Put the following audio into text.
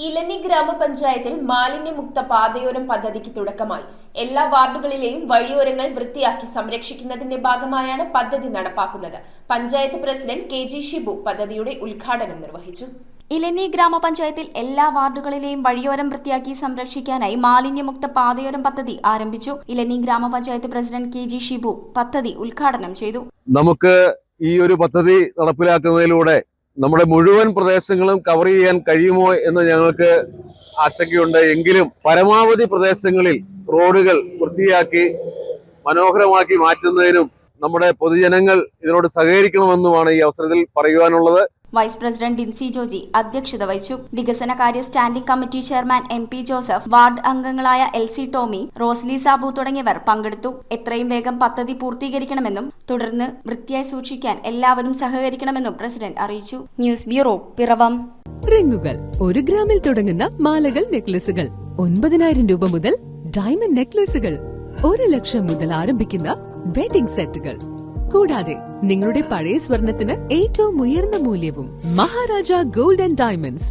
ഇലഞ്ഞി ഗ്രാമപഞ്ചായത്തിൽ മാലിന്യമുക്ത പാതയോരം പദ്ധതിക്ക് തുടക്കമായി. എല്ലാ വാർഡുകളിലെയും വഴിയോരങ്ങൾ വൃത്തിയാക്കി സംരക്ഷിക്കുന്നതിന്റെ ഭാഗമായാണ് പദ്ധതി നടപ്പാക്കുന്നത്. പഞ്ചായത്ത് പ്രസിഡന്റ് കെ.ജി. ഷിബു പദ്ധതിയുടെ ഉദ്ഘാടനം നിർവഹിച്ചു. ഇലഞ്ഞി ഗ്രാമപഞ്ചായത്തിൽ എല്ലാ വാർഡുകളിലെയും വഴിയോരം വൃത്തിയാക്കി സംരക്ഷിക്കാനായി മാലിന്യമുക്ത പാതയോരം പദ്ധതി ആരംഭിച്ചു. ഇലഞ്ഞി ഗ്രാമപഞ്ചായത്ത് പ്രസിഡന്റ് കെ.ജി. ഷിബു പദ്ധതി ഉദ്ഘാടനം ചെയ്തു. നമുക്ക് ഈ ഒരു പദ്ധതി നടപ്പിലാക്കുന്നതിലൂടെ നമ്മുടെ മുഴുവൻ പ്രദേശങ്ങളും കവർ ചെയ്യാൻ കഴിയുമോ എന്ന് ഞങ്ങൾക്ക് ആശങ്കയുണ്ട്. എങ്കിലും പരമാവധി പ്രദേശങ്ങളിൽ റോഡുകൾ വൃത്തിയാക്കി മനോഹരമാക്കി മാറ്റുന്നതിനും നമ്മുടെ പൊതുജനങ്ങൾ ഇതിനോട് സഹകരിക്കണമെന്നുമാണ് ഈ അവസരത്തിൽ പറയുവാനുള്ളത്. വൈസ് പ്രസിഡന്റ് ഡിൻസി ജോജി അധ്യക്ഷത വഹിച്ചു. വികസനകാര്യ standing committee chairman MP Joseph, ward അംഗങ്ങളായ LC ടോമി, റോസ്ലി സാബു തുടങ്ങിയവർ പങ്കെടുത്തു. എത്രയും വേഗം പദ്ധതി പൂർത്തീകരിക്കണമെന്നും തുടർന്ന് വൃത്തിയായി സൂക്ഷിക്കാൻ എല്ലാവരും സഹകരിക്കണമെന്നും പ്രസിഡന്റ് അറിയിച്ചു. News bureau, Piravom. റിങ്ങുകൾ 1 ഗ്രാമിൽ തുടങ്ങുന്ന മാലകൾ, നെക്ലസുകൾ 9,000 രൂപ മുതൽ ഡയമണ്ട് നെക്ലസുകൾ 1 ലക്ഷം മുതൽ ആരംഭിക്കുന്ന വെഡിംഗ് സെറ്റുകൾ, കൂടാതെ നിങ്ങളുടെ പഴയ സ്വർണത്തിന് ഏറ്റവും ഉയർന്ന മൂല്യവും മഹാരാജ ഗോൾഡ് ആൻഡ് ഡയമണ്ട്സ്